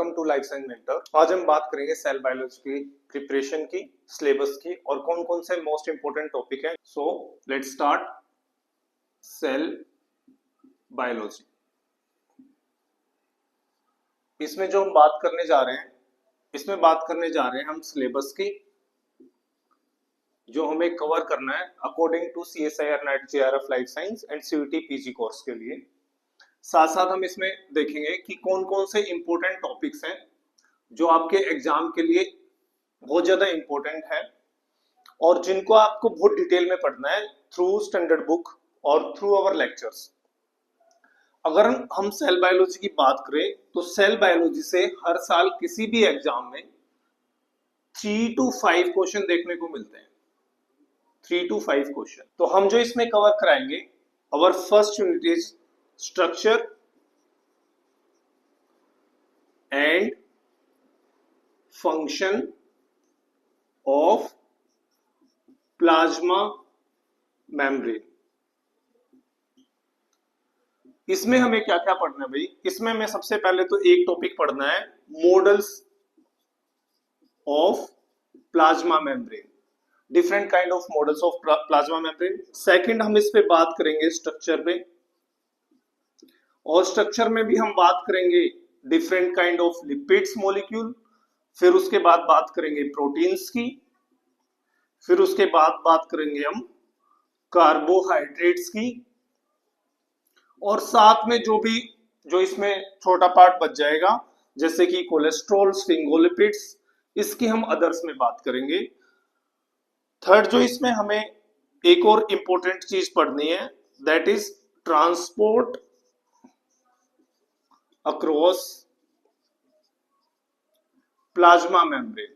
Welcome to life science mentor. आज हम बात करेंगे सेल बायोलॉजी की प्रिपरेशन की, सिलेबस की और कौन कौन से मोस्ट इंपोर्टेंट टॉपिक है। So let's start cell biology. इसमें जो हम बात करने जा रहे हैं, हम सिलेबस की, जो हमें कवर करना है according to CSIR NET JRF life science and CUET PG course के लिए। साथ साथ हम इसमें देखेंगे कि कौन कौन से इंपॉर्टेंट टॉपिक्स हैं जो आपके एग्जाम के लिए बहुत ज्यादा इंपॉर्टेंट है और जिनको आपको बहुत डिटेल में पढ़ना है थ्रू स्टैंडर्ड बुक और थ्रू आवर लेक्चर्स। अगर हम सेल बायोलॉजी की बात करें तो सेल बायोलॉजी से हर साल किसी भी एग्जाम में 3 to 5 क्वेश्चन देखने को मिलते हैं। 3 to 5 क्वेश्चन। तो हम जो इसमें कवर कराएंगे, our first unit is structure and function of plasma membrane. इसमें हमें क्या क्या पढ़ना है भाई? इसमें हमें सबसे पहले तो एक टॉपिक पढ़ना है models of plasma membrane, different kind of models of plasma membrane. Second हम इस पे बात करेंगे स्ट्रक्चर पे, और स्ट्रक्चर में भी हम बात करेंगे different kind of lipids molecule. फिर उसके बाद बात करेंगे प्रोटीन्स की। फिर उसके बाद बात करेंगे हम कार्बोहाइड्रेट्स की, और साथ में जो इसमें छोटा पार्ट बच जाएगा जैसे कि कोलेस्ट्रॉल, स्फिंगोलिपिड्स, इसकी हम अदर्स में बात करेंगे। थर्ड जो इसमें हमें एक और इंपॉर्टेंट चीज पढ़नी है, that is transport across plasma membrane.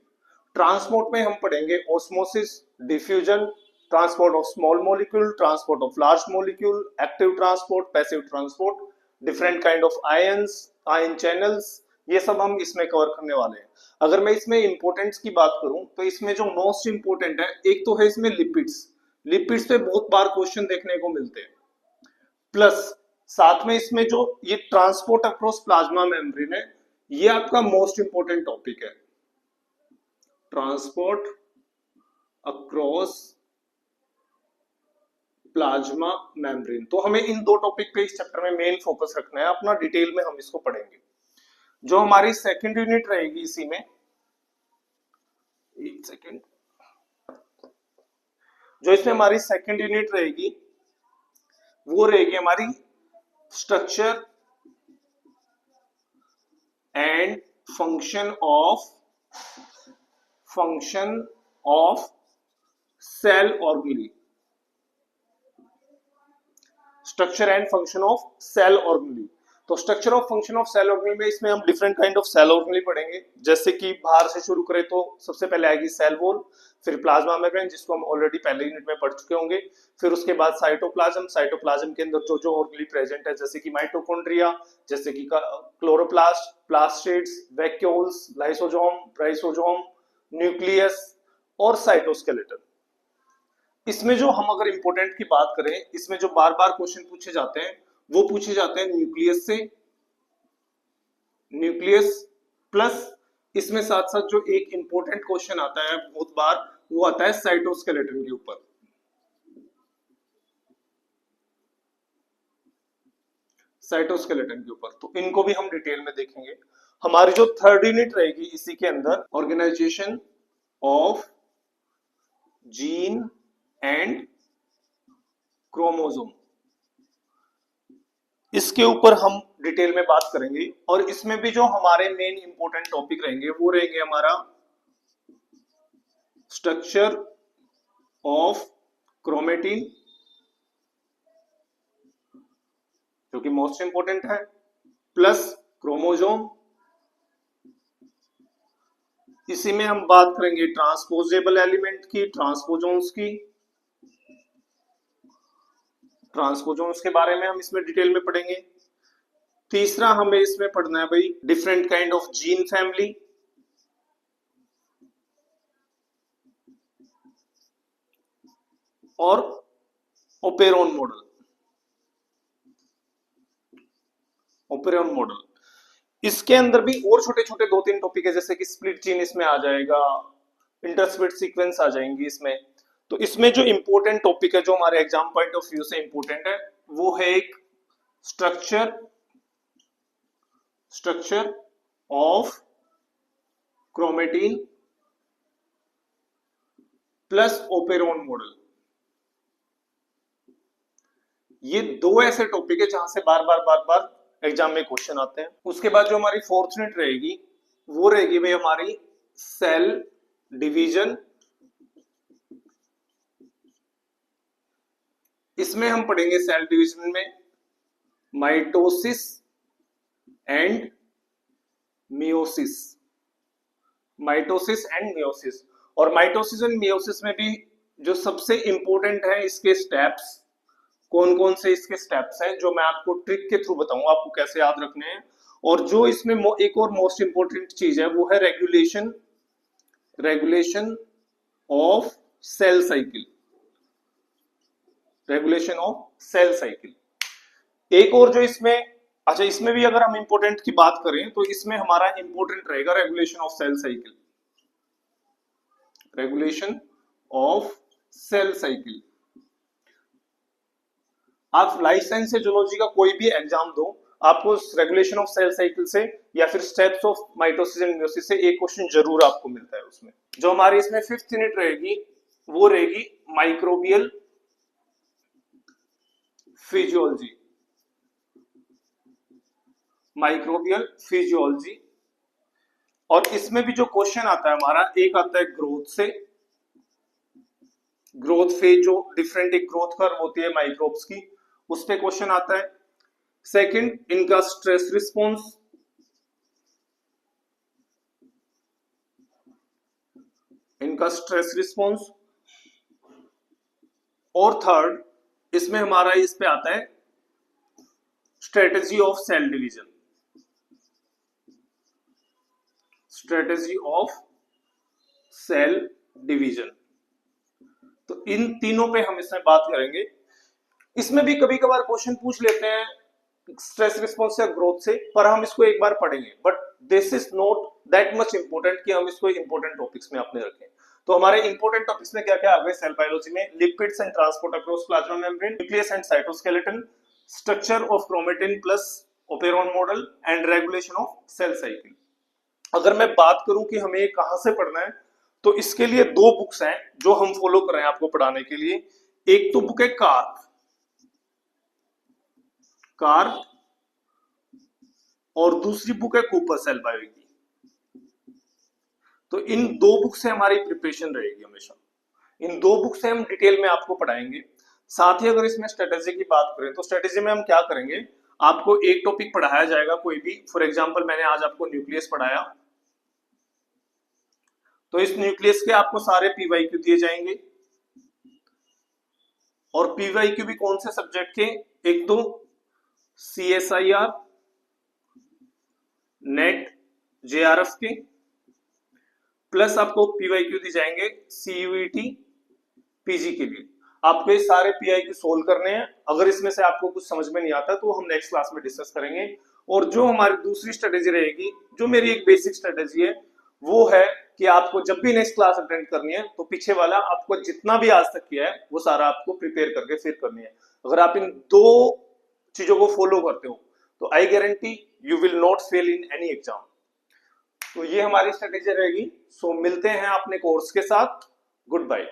Transport में हम पढ़ेंगे osmosis, diffusion, transport of small molecule, transport of large molecule, active transport, passive transport, different kind of ions, ion channels, ये सब हम इसमें कवर करने वाले हैं। अगर मैं इसमें इंपोर्टेंस की बात करूं तो इसमें जो मोस्ट इंपोर्टेंट है, एक तो है इसमें लिपिड्स। लिपिड्स पे बहुत बार क्वेश्चन देखने को मिलते हैं। प्लस साथ में इसमें जो ये ट्रांसपोर्ट अक्रॉस प्लाज्मा मेम्ब्रेन है, ये आपका मोस्ट इंपोर्टेंट टॉपिक है, ट्रांसपोर्ट अक्रॉस प्लाज्मा मेम्ब्रेन। तो हमें इन दो टॉपिक पे इस चैप्टर में मेन फोकस रखना है अपना, डिटेल में हम इसको पढ़ेंगे। जो हमारी सेकंड यूनिट रहेगी इसी में, एक सेकंड, जो इसमें हमारी सेकंड यूनिट रहेगी वो रहेगी हमारी structure and function of cell organelle. Structure and function of cell organelle. तो structure of function of cell organelle में इसमें हम different kind of cell organelle पढ़ेंगे। जैसे कि बाहर से शुरू करें तो सबसे पहले आएगी सेल वॉल, फिर प्लाज्मा मेम्ब्रेन जिसको हम ऑलरेडी पहले यूनिट में पढ़ चुके होंगे। फिर उसके बाद साइटोप्लाज्म, साइटोप्लाज्म के अंदर जो जो ऑर्गेनेल प्रेजेंट है जैसे कि माइटोकॉन्ड्रिया, जैसे कि chloroplast, plastids, vacuoles, lysosome, ribosome, nucleus और साइटोस्केलेटन। इसमें जो हम अगर इंपॉर्टेंट की बात करें, इसमें जो बार बार क्वेश्चन पूछे जाते हैं वो पूछे जाते हैं न्यूक्लियस से, न्यूक्लियस प्लस इसमें साथ साथ जो एक इंपॉर्टेंट क्वेश्चन आता है बहुत बार, वो आता है साइटोस्केलेटन के ऊपर। साइटोस्केलेटन के ऊपर तो इनको भी हम डिटेल में देखेंगे। हमारी जो थर्ड यूनिट रहेगी इसी के अंदर, organisation of gene and chromosome, इसके ऊपर हम डिटेल में बात करेंगे। और इसमें भी जो हमारे मेन इंपॉर्टेंट टॉपिक रहेंगे वो रहेंगे हमारा स्ट्रक्चर ऑफ क्रोमेटिन, जो कि मोस्ट इंपॉर्टेंट है, प्लस क्रोमोसोम। इसी में हम बात करेंगे ट्रांसपोजेबल एलिमेंट की, ट्रांसपोजोन्स की, ट्रांसपोजोन्स के बारे में हम इसमें डिटेल में पढ़ेंगे। तीसरा हमें इसमें पढ़ना है भाई different kind of gene family, और ओपेरोन मॉडल। इसके अंदर भी और छोटे छोटे 2-3 टॉपिक है, जैसे कि स्प्लिट चेन इसमें आ जाएगा, इंटरस्प्लिट सीक्वेंस आ जाएंगी इसमें। तो इसमें जो इंपॉर्टेंट टॉपिक है, जो हमारे एग्जाम पॉइंट ऑफ व्यू से इंपॉर्टेंट है, वो है एक structure of chromatin plus operon model. ये दो ऐसे टॉपिक है जहां से बार बार एग्जाम में क्वेश्चन आते हैं। उसके बाद जो हमारी फोर्थ यूनिट रहेगी वो रहेगी भाई हमारी सेल डिवीजन। इसमें हम पढ़ेंगे सेल डिवीजन में mitosis and meiosis, mitosis and meiosis. और माइटोसिस एंड मियोसिस में भी जो सबसे इंपॉर्टेंट है इसके स्टेप्स, कौन कौन से इसके स्टेप्स हैं, जो मैं आपको ट्रिक के थ्रू बताऊंगा आपको कैसे याद रखने हैं। और जो इसमें एक और मोस्ट इंपॉर्टेंट चीज है वो है regulation of cell cycle, regulation of cell cycle. एक और जो इसमें, अच्छा इसमें भी अगर हम इंपॉर्टेंट की बात करें तो इसमें हमारा इंपॉर्टेंट रहेगा regulation of cell cycle, regulation of cell cycle. आप लाइफ साइंस से जूलॉजी का कोई भी एग्जाम दो, आपको रेगुलेशन ऑफ सेल साइकिल से या फिर steps of mitosis and meiosis से एक क्वेश्चन जरूर आपको मिलता है उसमें। जो हमारी इसमें फिफ्थ यूनिट रहेगी वो रहेगी माइक्रोबियल फिजियोलॉजी, माइक्रोबियल फिजियोलॉजी। और इसमें भी जो क्वेश्चन आता है हमारा, एक आता है ग्रोथ से, ग्रोथ फेज, जो डिफरेंट एक ग्रोथ कर्व होती है माइक्रोब्स की, उस पे क्वेश्चन आता है। सेकंड इनका स्ट्रेस रिस्पॉन्स, इनका स्ट्रेस रिस्पॉन्स। और थर्ड इसमें हमारा इस पे आता है strategy of cell division, strategy of cell division. तो इन तीनों पे हम इसमें बात करेंगे। इसमें भी कभी कभार क्वेश्चन पूछ लेते हैं स्ट्रेस रिस्पॉन्स या ग्रोथ से, पर हम इसको एक बार पढ़ेंगे, but this is not that much important कि हम इसको इंपॉर्टेंट टॉपिक्स में अपने रखें। तो हमारे इंपॉर्टेंट टॉपिक्स में क्या क्या आ गए सेल बायोलॉजी में? Lipids and transport across plasma membrane, nucleus and cytoskeleton, structure of chromatin plus operon model and regulation of cell cycle. अगर मैं बात करूं कि हमें कहां से पढ़ना है, तो इसके लिए दो बुक्स हैं जो हम फॉलो कर रहे हैं आपको पढ़ाने के लिए। एक तो बुक है कार्प और दूसरी बुक है कूपर सेल बायो की। तो इन दो बुक से हमारी प्रिपरेशन रहेगी हमेशा, इन दो बुक से हम डिटेल में आपको पढ़ाएंगे। साथ ही अगर इसमें स्ट्रेटेजी की बात करें तो स्ट्रेटेजी में हम क्या करेंगे, आपको एक टॉपिक पढ़ाया जाएगा कोई भी, फॉर एग्जांपल मैंने आज आपको न्यूक्लियस पढ़ाया, तो इस न्यूक्लियस के आपको सारे पीवाईक्यू दिए जाएंगे। और पीवाईक्यू भी कौन से सब्जेक्ट के? एक तो CSIR, नेट, JRF के, प्लस आपको पीवाईक्यू दी जाएंगे CUET PG के लिए। आपको ये सारे PIQ सोल्व करने हैं। अगर इसमें से आपको कुछ समझ में नहीं आता तो हम नेक्स्ट क्लास में डिस्कस करेंगे। और जो हमारी दूसरी स्ट्रेटेजी रहेगी, जो मेरी एक बेसिक स्ट्रेटेजी है, वो है कि आपको जब भी नेक्स्ट क्लास अटेंड करनी है तो पीछे वाला आपको जितना भी आज तक किया है वो सारा आपको प्रिपेयर करके फिर करनी है। अगर आप इन दो चीजों को फॉलो करते हो तो I guarantee you will not fail in any exam. तो ये हमारी स्ट्रेटेजी रहेगी। सो मिलते हैं अपने कोर्स के साथ। Good bye.